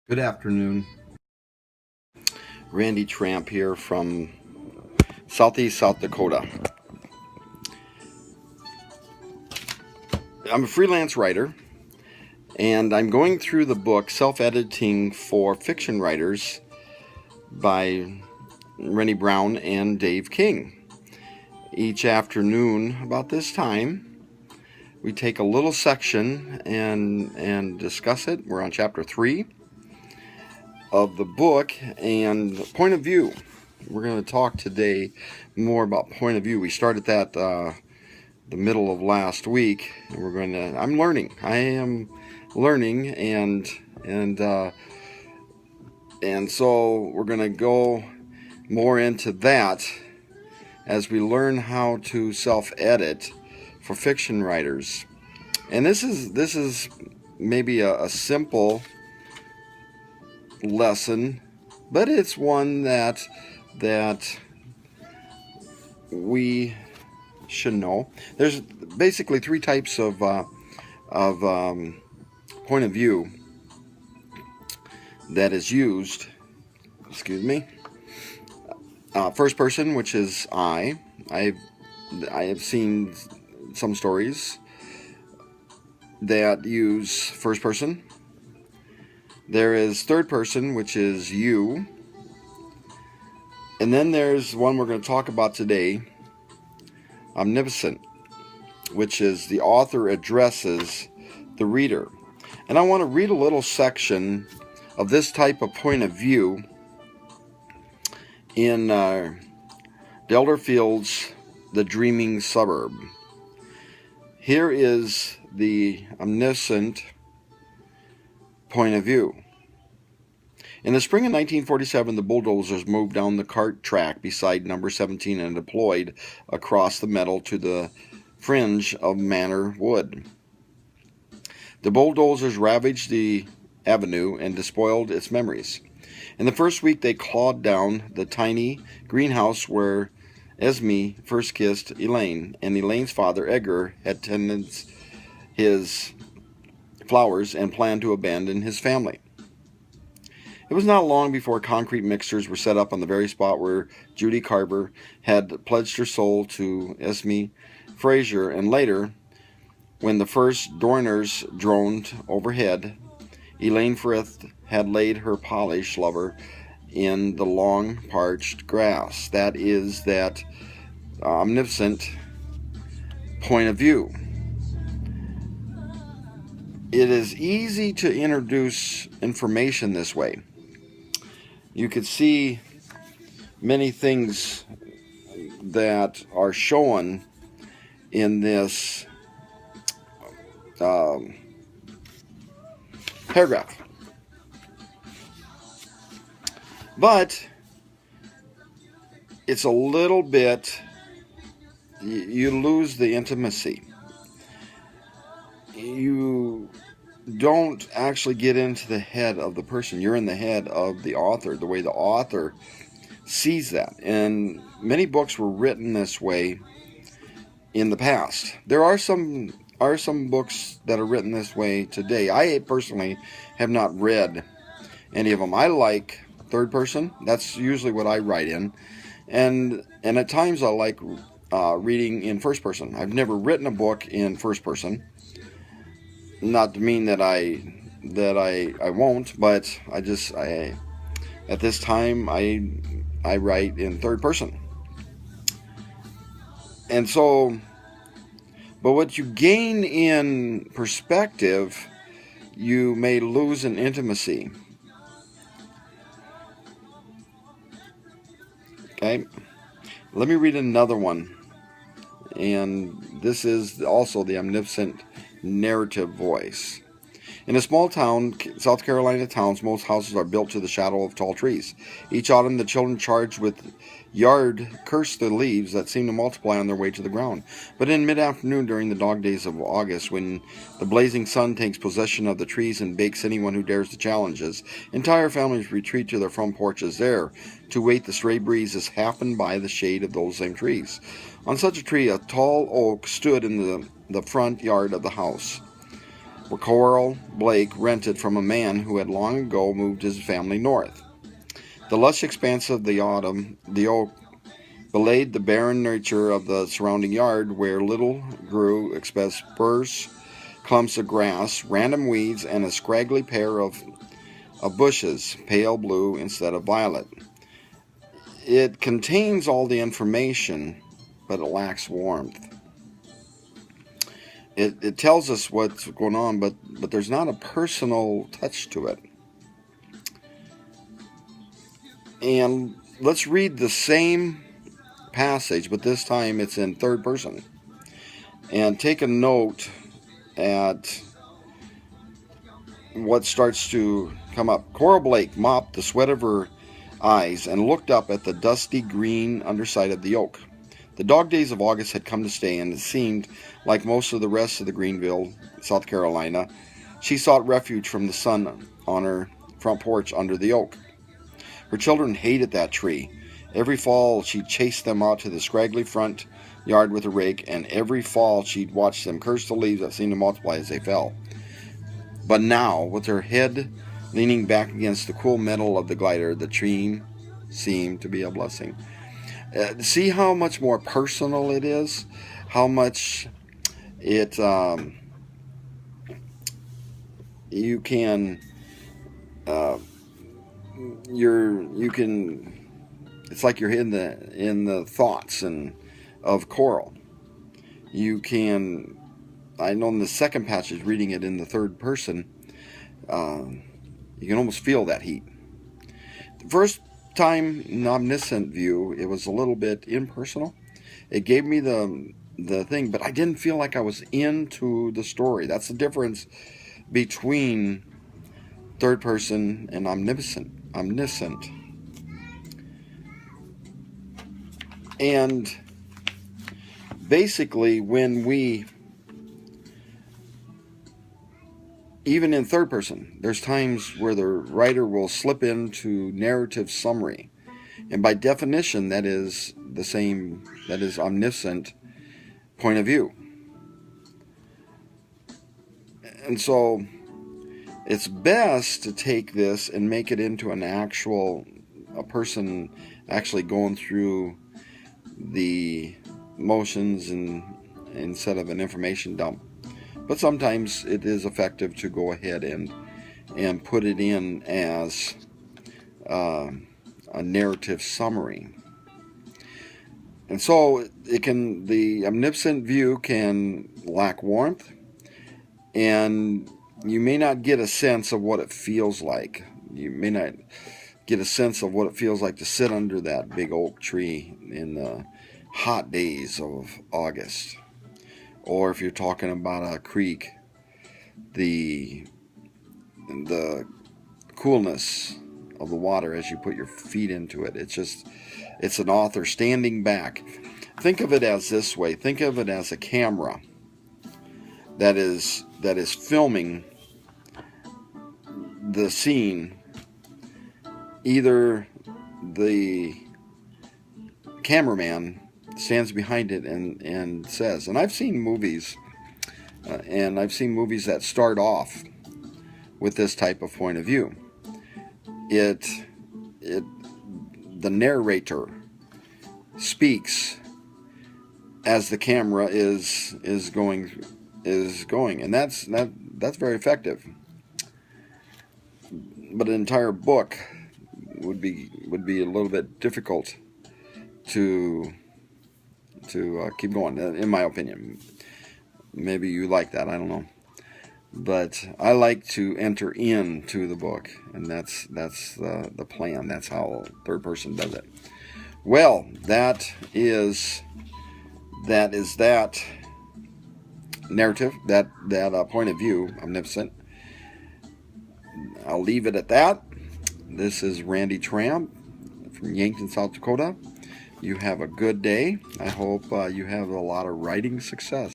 Good afternoon. Randy Tramp here from Southeast South Dakota. I'm a freelance writer, and I'm going through the book Self-Editing for Fiction Writers by Rennie Brown and Dave King. Each afternoon about this time, we take a little section and discuss it. We're on chapter 3 of the book, and point of view. We're going to talk today more about point of view. We started that the middle of last week, and I'm learning. I am learning, and so we're going to go more into that as we learn how to self-edit for fiction writers. And this is maybe a simple lesson, but it's one that we should know. There's basically three types of point of view that is used. Excuse me. First person, which is I have seen some stories that use first person. There is third person, which is you. And then there's one we're going to talk about today, omniscient, which is the author addresses the reader. And I want to read a little section of this type of point of view in Delderfield's The Dreaming Suburb. Here is the omniscient point of view. In the spring of 1947, the bulldozers moved down the cart track beside number 17 and deployed across the meadow to the fringe of Manor Wood. The bulldozers ravaged the avenue and despoiled its memories. In the first week, they clawed down the tiny greenhouse where Esme first kissed Elaine, and Elaine's father, Edgar, had tended his flowers and planned to abandon his family. It was not long before concrete mixtures were set up on the very spot where Judy Carver had pledged her soul to Esme Frazier, and later, when the first Dorners droned overhead, Elaine Frith had laid her Polish lover in the long parched grass. That is that omniscient point of view. It is easy to introduce information this way. You could see many things that are shown in this paragraph. But it's a little bit, you lose the intimacy. You don't actually get into the head of the person. You're in the head of the author, the way the author sees that. And many books were written this way in the past. There are some books that are written this way today. I personally have not read any of them. I like third person. That's usually what I write in. And at times I like reading in first person. I've never written a book in first person. Not to mean that I won't, but at this time I write in third person. And so, but what you gain in perspective, you may lose in intimacy. Okay, let me read another one. And this is also the omniscient narrative voice. In a small town, South Carolina towns, most houses are built to the shadow of tall trees. Each autumn, the children charged with yard curse the leaves that seem to multiply on their way to the ground. But in mid-afternoon, during the dog days of August, when the blazing sun takes possession of the trees and bakes anyone who dares to challenge it, entire families retreat to their front porches there to wait the stray breezes happen by the shade of those same trees. On such a tree, a tall oak stood in the front yard of the house. where Coral Blake rented from a man who had long ago moved his family north. The lush expanse of the autumn, the oak, belied the barren nature of the surrounding yard, where little grew except spurs, clumps of grass, random weeds, and a scraggly pair of bushes, pale blue instead of violet. It contains all the information, but it lacks warmth. It tells us what's going on, but there's not a personal touch to it. And let's read the same passage, but this time it's in third person. And take a note at what starts to come up. Coral Blake mopped the sweat of her eyes and looked up at the dusty green underside of the oak. The dog days of August had come to stay, and it seemed like most of the rest of the Greenville, South Carolina, she sought refuge from the sun on her front porch under the oak. Her children hated that tree. Every fall she'd chase them out to the scraggly front yard with a rake, and every fall she'd watch them curse the leaves that seemed to multiply as they fell. But now, with her head leaning back against the cool metal of the glider, the tree seemed to be a blessing. See how much more personal it is? How much it you can it's like you're in the thoughts and of Coral. You can, I know in the second passage, reading it in the third person, you can almost feel that heat. The first time omniscient view, it was a little bit impersonal. It gave me the thing, but I didn't feel like I was into the story. That's the difference between third person and omniscient. And basically, when we, even in third person, there's times where the writer will slip into narrative summary. And by definition, that is the same, that is omniscient point of view. And so it's best to take this and make it into a person actually going through the motions and instead of an information dump. But sometimes it is effective to go ahead and put it in as a narrative summary. And so the omniscient view can lack warmth, and you may not get a sense of what it feels like. You may not get a sense of what it feels like to sit under that big oak tree in the hot days of August. Or if you're talking about a creek, the coolness of the water as you put your feet into it. It's an author standing back. Think of it as this way. Think of it as a camera that is filming the scene. Either the cameraman stands behind it and says, and I've seen movies that start off with this type of point of view. The narrator speaks as the camera is going, and that's very effective. But an entire book would be a little bit difficult to keep going, in my opinion. Maybe you like that, I don't know. But I like to enter into the book, and that's the plan. That's how third person does it. Well, that is that narrative, that point of view, omniscient. I'll leave it at that. This is Randy Tramp from Yankton, South Dakota. You have a good day. I hope you have a lot of writing success.